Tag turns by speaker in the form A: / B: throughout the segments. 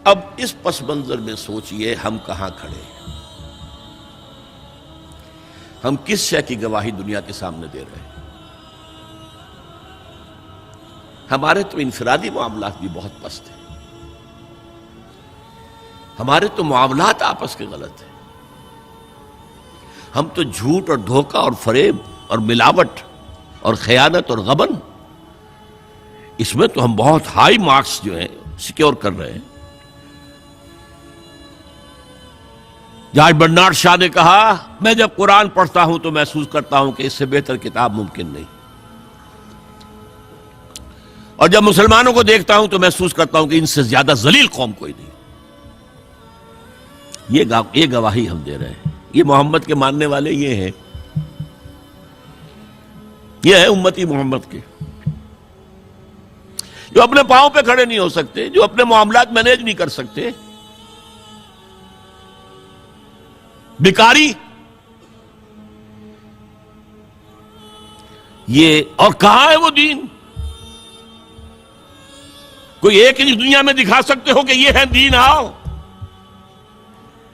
A: اب اس پس منظر میں سوچئے ہم کہاں کھڑے ہیں، ہم کس شے کی گواہی دنیا کے سامنے دے رہے ہیں؟ ہمارے تو انفرادی معاملات بھی بہت پست ہیں، ہمارے تو معاملات آپس کے غلط ہیں، ہم تو جھوٹ اور دھوکہ اور فریب اور ملاوٹ اور خیانت اور غبن، اس میں تو ہم بہت ہائی مارکس جو ہیں سیکیور کر رہے ہیں۔ جارج برنارڈ شاہ نے کہا، میں جب قرآن پڑھتا ہوں تو محسوس کرتا ہوں کہ اس سے بہتر کتاب ممکن نہیں، اور جب مسلمانوں کو دیکھتا ہوں تو محسوس کرتا ہوں کہ ان سے زیادہ ذلیل قوم کوئی نہیں۔ یہ گواہی ہم دے رہے ہیں، یہ محمد کے ماننے والے یہ ہیں، یہ ہے امتی محمد کے، جو اپنے پاؤں پہ کھڑے نہیں ہو سکتے، جو اپنے معاملات مینیج نہیں کر سکتے، بیکاری، یہ اور کہاں ہے وہ دین؟ کوئی ایک ہی دنیا میں دکھا سکتے ہو کہ یہ ہے دین؟ آؤ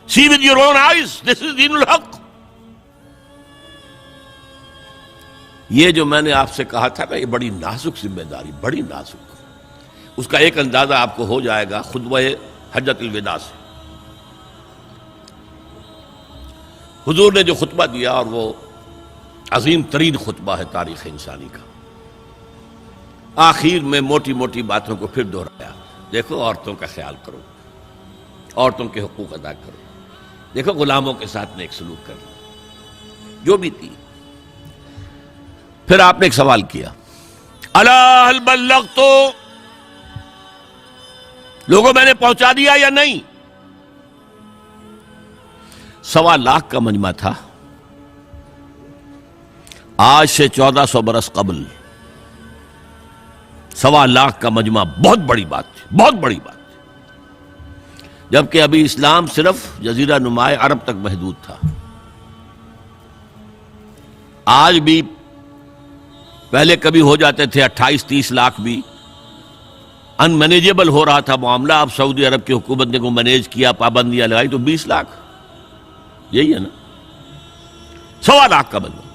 A: see with your own eyes, this is دین الحق۔ یہ جو میں نے آپ سے کہا تھا نا، یہ بڑی نازک ذمہ داری، بڑی نازک، اس کا ایک اندازہ آپ کو ہو جائے گا خطبہ حجۃ الوداع سے۔ حضور نے جو خطبہ دیا، اور وہ عظیم ترین خطبہ ہے تاریخ انسانی کا، آخر میں موٹی موٹی باتوں کو پھر دہرایا۔ دیکھو عورتوں کا خیال کرو، عورتوں کے حقوق ادا کرو، دیکھو غلاموں کے ساتھ نیک سلوک کرو، جو بھی تھی۔ پھر آپ نے ایک سوال کیا، الا هل بلغت، لوگوں میں نے پہنچا دیا یا نہیں؟ 1.25 لاکھ کا مجمع تھا، آج سے 1400 برس قبل 1.25 لاکھ کا مجمع بہت بڑی بات تھی، بہت بڑی بات تھی، جبکہ ابھی اسلام صرف جزیرہ نما عرب تک محدود تھا۔ آج بھی پہلے کبھی ہو جاتے تھے 28-30 لاکھ بھی، ان مینیجیبل ہو رہا تھا معاملہ۔ اب سعودی عرب کی حکومت نے کو مینیج کیا، پابندیاں لگائی تو 20 لاکھ، یہی ہے نا 1.25 لاکھ کا مجمع۔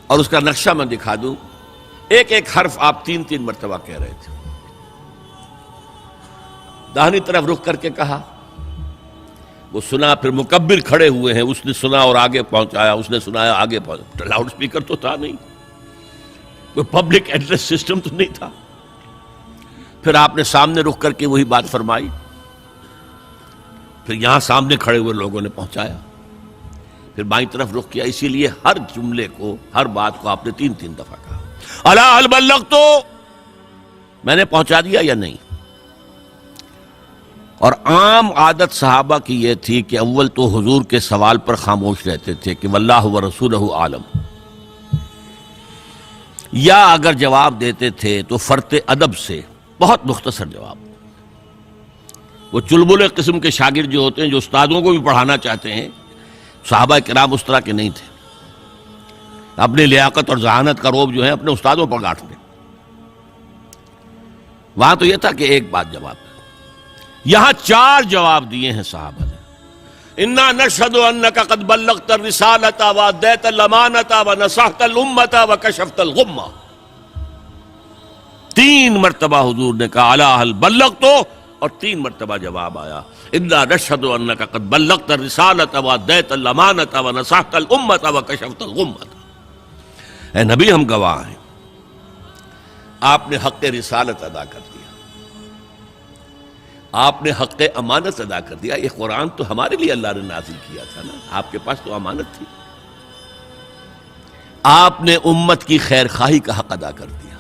A: اور اس کا نقشہ میں دکھا دوں، ایک ایک حرف آپ 3 مرتبہ کہہ رہے تھے۔ داہنی طرف رخ کر کے کہا، وہ سنا، پھر مکبر کھڑے ہوئے ہیں، اس نے سنا اور آگے پہنچایا، اس نے سنایا آگے پہنچایا۔ لاؤڈ سپیکر تو تھا نہیں، کوئی پبلک ایڈریس سسٹم تو نہیں تھا۔ پھر آپ نے سامنے رخ کر کے وہی بات فرمائی، پھر یہاں سامنے کھڑے ہوئے لوگوں نے پہنچایا، پھر بائیں طرف رخ کیا۔ اسی لیے ہر جملے کو، ہر بات کو آپ نے 3 دفعہ کہا، الا هل بلغت، میں نے پہنچا دیا یا نہیں؟ اور عام عادت صحابہ کی یہ تھی کہ اول تو حضور کے سوال پر خاموش رہتے تھے کہ واللہ ورسولہ عالم، یا اگر جواب دیتے تھے تو فرط ادب سے بہت مختصر جواب۔ وہ چلبلے قسم کے شاگرد جو ہوتے ہیں، جو استادوں کو بھی پڑھانا چاہتے ہیں، صحابہ کرام اس طرح کے نہیں تھے، اپنی لیاقت اور ذہانت کا روب جو ہے اپنے استادوں پر گاٹتے۔ وہاں تو یہ تھا کہ ایک بات جواب ہے، یہاں 4 جواب دیے ہیں صحابہ نے۔ انا نشہد انک قد بلغت الرسالۃ وادیت الامانۃ ونصحت الامۃ وکشفت الغمۃ۔ 3 مرتبہ حضور نے کہا الا هل بلغت، اور 3 مرتبہ جواب آیا انا نشہد انک قد بلغت الرسالۃ وادیت الامانۃ ونصحت الامۃ وکشفت الغمۃ۔ اے نبی، ہم گواہ ہیں، آپ نے حق رسالت ادا کر دیا، آپ نے حق امانت ادا کر دیا۔ یہ قرآن تو ہمارے لیے اللہ نے نازل کیا تھا نا، آپ کے پاس تو امانت تھی۔ آپ نے امت کی خیر خواہی کا حق ادا کر دیا،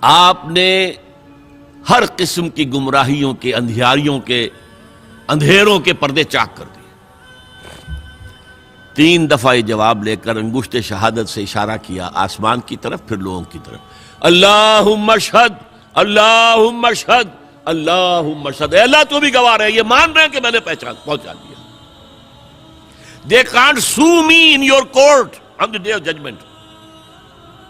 A: آپ نے ہر قسم کی گمراہیوں کے، اندھیاریوں کے، اندھیروں کے پردے چاک کر دیے۔ 3 دفعہ یہ جواب لے کر انگشت شہادت سے اشارہ کیا آسمان کی طرف، پھر لوگوں کی طرف، اللہم اشہد، اللہم اشہد، اللہم اشہد۔ اے اللہ تو بھی گواہ ہے، یہ مان رہے ہیں کہ میں نے پہنچا دیا۔ They can't sue me in your court on the day of judgment۔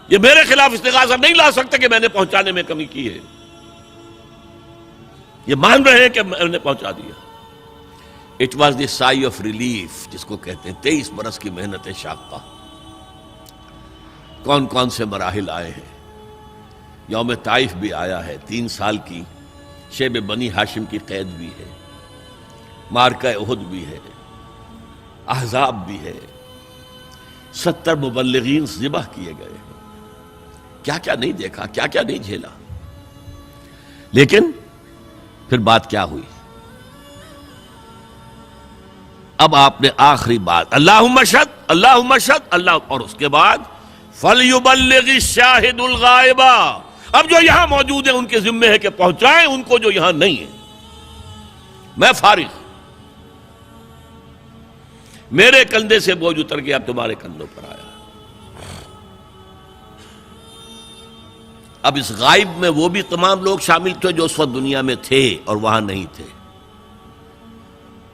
A: یہ میرے خلاف استغاثہ نہیں لا سکتے کہ میں نے پہنچانے میں کمی کی ہے۔ یہ مان رہے ہیں کہ میں نے پہنچا دیا. It was the sigh of relief جس کو کہتے ہیں 23 برس کی محنت شاقہ. کون کون سے مراحل آئے ہیں. یوم طائف بھی آیا ہے، 3 سال کی شیب بنی ہاشم کی قید بھی ہے، معرکہ احد بھی ہے، احزاب بھی ہے، 70 مبلغین ذبح کیے گئے ہیں. کیا کیا نہیں دیکھا، کیا کیا نہیں جھیلا. لیکن پھر بات کیا ہوئی؟ اب آپ نے آخری بات اللہم اشہد اللہم اشہد اللہ، اور اس کے بعد فَلْيُبَلِّغِ الشَّاهِدُ الْغَائِبَ. اب جو یہاں موجود ہیں ان کے ذمے ہے کہ پہنچائیں ان کو جو یہاں نہیں ہے. میں فارغ، میرے کندھے سے بوجھ اتر گیا، اب تمہارے کندھوں پر آیا. اب اس غائب میں وہ بھی تمام لوگ شامل تھے جو اس وقت دنیا میں تھے اور وہاں نہیں تھے.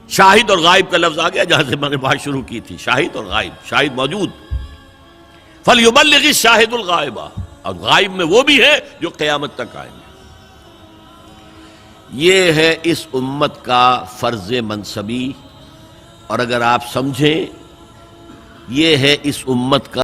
A: شاہد اور غائب کا لفظ آ گیا جہاں سے میں نے بات شروع کی تھی. شاہد اور غائب، شاہد موجود، فَلْيُبَلِّغِ الشَّاهِدُ الْغَائِبَ، اور غائب میں وہ بھی ہے جو قیامت تک آئیں گے. یہ ہے اس امت کا فرض منصبی، اور اگر آپ سمجھیں یہ ہے اس امت کا